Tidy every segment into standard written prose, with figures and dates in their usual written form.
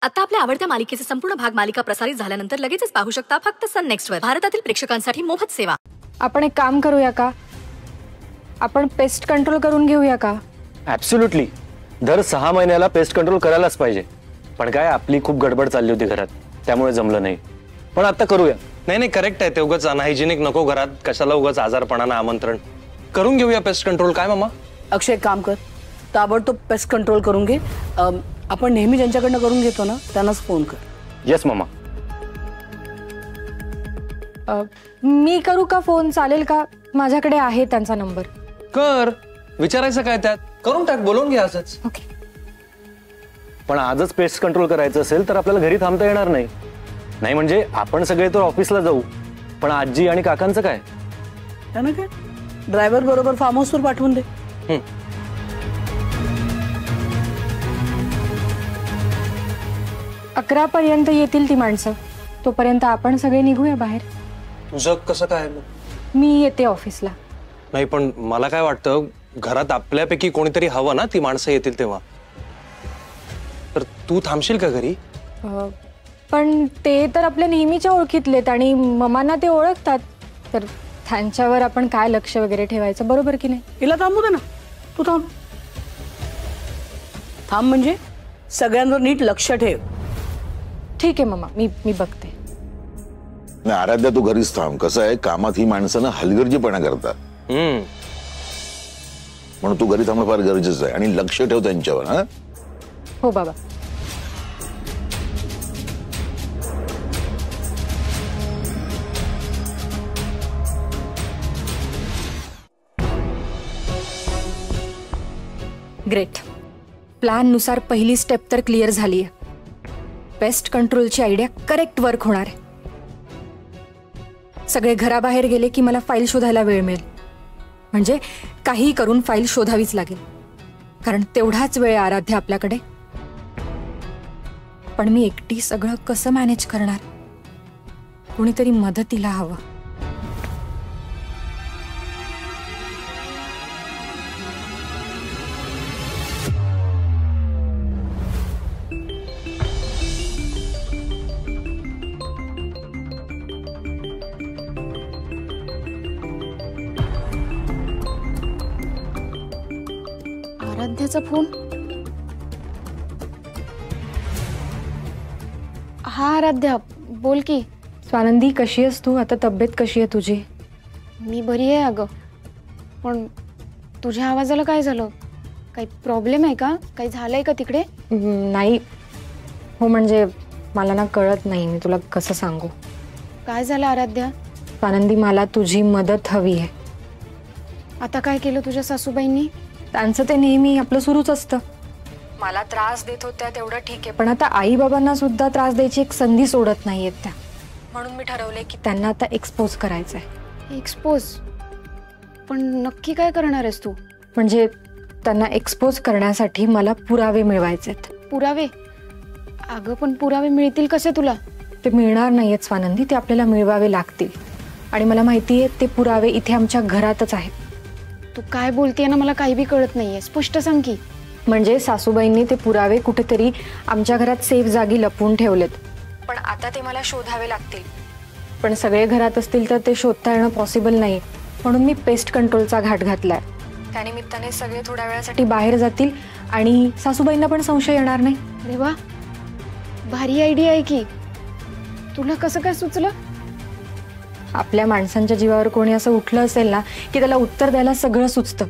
आता आपल्या आवडत्या मालिकेचे संपूर्ण भाग मालिका प्रसारित झाल्यानंतर लगेचच पाहू शकता फक्त सन नेक्स्ट वर. भारतातील प्रेक्षकांसाठी मोफत सेवा. आपण एक काम करूया का? आपण पेस्ट कंट्रोल करून घेऊया का? ऍब्सोल्युटली. दर 6 महिन्याला पेस्ट कंट्रोल करायलाच पाहिजे. पण काय आपली खूप गडबड चालली होती घरात, त्यामुळे जमलं नाही. पण आता करूया. नाही नाही, करेक्ट आहे ते. उगाच अनहायजेनिक नको घरात, कशाला उगाच आजारपणानं आमंत्रण. करून घेऊया पेस्ट कंट्रोल. काय मामा? अक्षय काम कर, ताबडतोब पेस्ट कंट्रोल करून घे. आपण नेहमी ज्यांच्याकडनं करून घेतो ना त्यांनाच फोन कर. येस मामा. मी करू का फोन? चालेल का? माझ्याकडे आहे त्यांचा नंबर. कर. विचारायचं काय त्यात? करून टाक, बोलवून घ्या असंच. ओके. पण आजच पेस्ट कंट्रोल करायचं असेल तर आपल्याला घरी थांबता येणार नाही. नाही म्हणजे आपण सगळे तर ऑफिसला जाऊ, पण आजी आणि काकांचं काय? त्यांना काय ड्रायव्हर बरोबर फार्म हाऊसवर पाठवून दे. 11 पर्यंत येतील ती माणसं. तोपर्यंत आपण सगळे निघूया बाहेर. तुझं कसं काय? मी येते ऑफिसला. नाही पण मला काय वाटतं, घरात आपल्यापैकी कोणीतरी हवं ना ती माणसं येतील तेव्हा. तर तू थांबशील का घरी? पण ते तर आपल्या नेहमीच्या ओळखीतलेत आणि ममांना ते ओळखतात, तर त्यांच्यावर आपण काय लक्ष वगैरे ठेवायचं, बरोबर की नाही? हिला थांबू दे ना. तू थांब. थांब म्हणजे सगळ्यांवर नीट लक्ष ठेव. ठीक आहे मम्मा, मी बघते. नाही आराध्या, तू घरीच थांब. कसं आहे, कामात ही माणसं ना हलगर्जीपणा करतात. म्हणून तू घरी थांबणं फार गरजेचं आहे आणि लक्ष ठेव त्यांच्यावर. हा हो बाबा. ग्रेट. प्लॅन नुसार पहिली स्टेप तर क्लिअर झाली आहे. पेस्ट कंट्रोलची आयडिया करेक्ट वर्क होणार आहे. सगळे घराबाहेर गेले की मला फाईल शोधायला वेळ मिळेल. म्हणजे काही करून फाईल शोधावीच लागेल, कारण तेवढाच वेळ आराध्य आपल्याकडे. पण मी एकटी सगळं कसं मॅनेज करणार? कोणीतरी मदतीला हवं. आराध्याचा फोन. हा आराध्या, बोल की. स्वानंदी, कशी आहेस तू? आता तब्येत कशी आहे तुझी? मी बरी आहे अगं, पण तुझ्या आवाजाला काय झालं? काही प्रॉब्लेम आहे का? काही झालंय का तिकडे? नाही हो, म्हणजे मला ना कळत नाही, मी तुला कसं सांगू. काय झालं आराध्या? स्वानंदी, मला तुझी मदत हवी आहे. आता काय केलं तुझ्या सासूबाईंनी? त्यांचं ते नेहमी आपलं सुरूच असतं. मला त्रास देत होत्या तेवढं ठीक आहे, पण आता आई बाबांना सुद्धा त्रास द्यायची एक संधी सोडत नाहीयेत त्या. म्हणून मी ठरवलंय की त्यांना आता एक्सपोज करायचंय. एक्सपोज? पण नक्की काय करणार आहेस तू? म्हणजे त्यांना एक्सपोज करण्यासाठी मला पुरावे मिळवायचेत. पुरावे? अगं पण पुरावे मिळतील कसे तुला? ते मिळणार नाहीयेत स्वानंदी, ते आपल्याला मिळवावे लागतील. आणि मला माहिती आहे ते पुरावे इथे आमच्या घरातच आहेत. तू काय बोलतेय ना, मला काही बी कळत नाहीये. स्पष्ट सांग की. म्हणजे सासूबाईंनी ते पुरावे कुठेतरी आमच्या घरात सेफ जागी लपवून ठेवलेत, पण आता ते मला शोधावे लागतील. पण सगळे घरात असतील तर ते शोधता येणं पॉसिबल नाही. म्हणून मी पेस्ट कंट्रोलचा घाट घातलाय. त्यानिमित्ताने सगळे थोड्या वेळासाठी बाहेर जातील आणि सासूबाईंना पण संशय येणार नाही. अरे वा, भारी आयडिया आहे की. तुला कसं काय सुचलं? आपल्या माणसांच्या जीवावर कोणी असं उठलं असेल ना की त्याला उत्तर द्यायला सगळं सुचतं.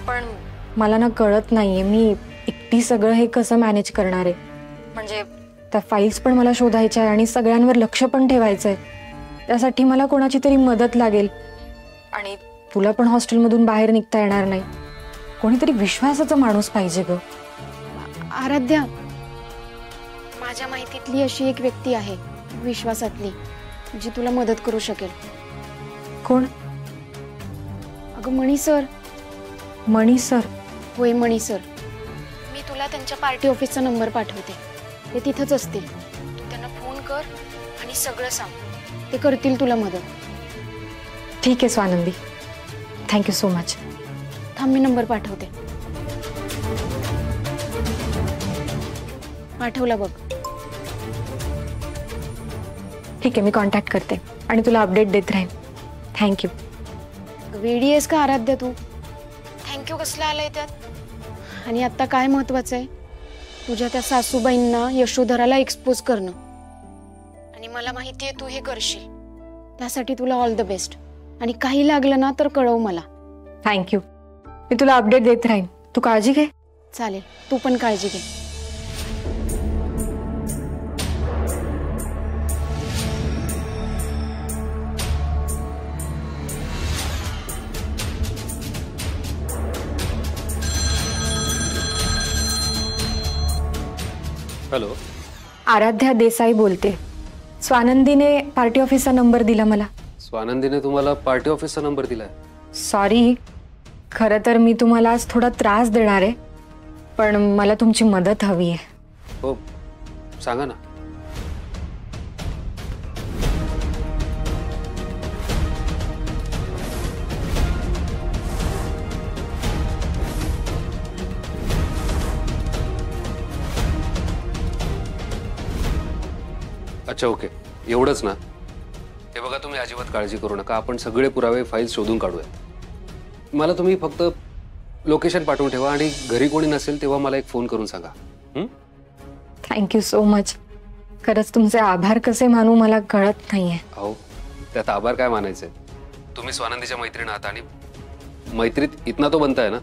पण मला ना कळत नाहीये मी एकटी सगळं हे कसं मॅनेज करणार आहे. म्हणजे त्या फाईल्स पण मला शोधायच्या आहे आणि सगळ्यांवर लक्ष पण ठेवायचं आहे. त्यासाठी मला कोणाची तरी मदत लागेल. आणि तुला पण हॉस्टेलमधून बाहेर निघता येणार नाही. कोणीतरी विश्वासाचा माणूस पाहिजे ग. आराध्या, माझ्या माहितीतली अशी एक व्यक्ती आहे विश्वासातली, जी तुला मदत करू शकेल. कोण? अगं मणी सर. मणी सर? होय, मणी सर. मी तुला त्यांच्या पार्टी ऑफिसचा नंबर पाठवते. ते तिथंच असतील. तू त्यांना फोन कर आणि सगळं सांग. ते करतील तुला मदत. ठीक आहे स्वानंदी, थँक्यू सो मच. थांब, मी नंबर पाठवते. पाठवला बघ. ठीक आहे, मी कॉन्टॅक्ट करते आणि तुला अपडेट देत राहीन. थँक्यू. वेडी आहेस का आराध्या तू? थँक्यू कसलं आलंय त्यात? आणि आता काय महत्वाचं आहे, तुझ्या त्या सासूबाईंना यशोधराला एक्सपोज करणं. आणि मला माहिती आहे तू हे करशील, त्यासाठी तुला ऑल द बेस्ट. आणि काही लागलं ना तर कळव मला. थँक्यू. मी तुला अपडेट देत राहीन. तू काळजी घे. चालेल, तू पण काळजी घे. हॅलो, आराध्या देसाई बोलते. स्वानंदीने पार्टी ऑफिसचा नंबर दिला मला. स्वानंदीने तुम्हाला पार्टी ऑफिसचा नंबर दिलाय? सॉरी, खरं तर मी तुम्हाला आज थोडा त्रास देणार आहे, पण मला तुमची मदत हवी आहे. हो, सांगा ना. अच्छा, ओके, एवढंच ना. हे बघा, तुम्ही अजिबात काळजी करू नका. आपण सगळे पुरावे फाईल शोधून काढूया. मला तुम्ही फक्त लोकेशन पाठवून ठेवा आणि घरी कोणी नसेल तेव्हा मला एक फोन करून सांगा. Thank you so much. खरंच तुमचे आभार कसे मानू मला कळत नाहीये. अहो, त्यात आभार काय मानायचे? तुम्ही स्वानंदीच्या मैत्रीण आहात आणि मैत्रीत इतना तो बनताय ना.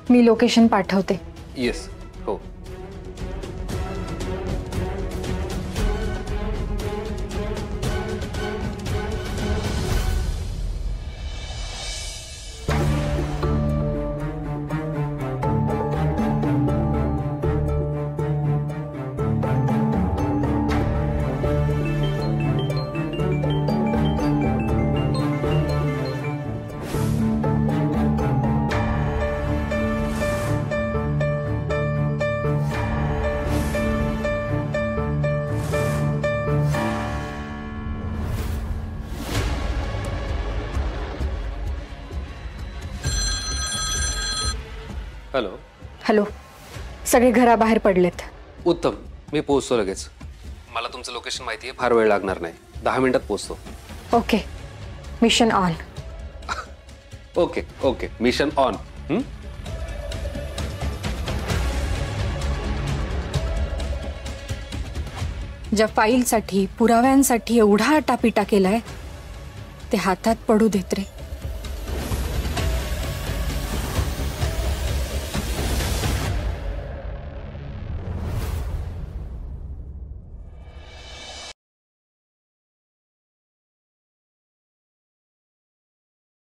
मी लोकेशन पाठवते. येस, हो. हॅलो. हॅलो. सगळे घराबाहेर पडलेत. उत्तम, मी पोहोचतो लगेच. मला तुमचं लोकेशन माहिती आहे, फार वेळ लागणार नाही. 10 मिनिटात पोहोचतो. Okay, mission on. Okay okay, mission on. ज्या फाईलसाठी पुराव्यांसाठी एवढा टापिटा केलाय ते हातात पडू देत रे.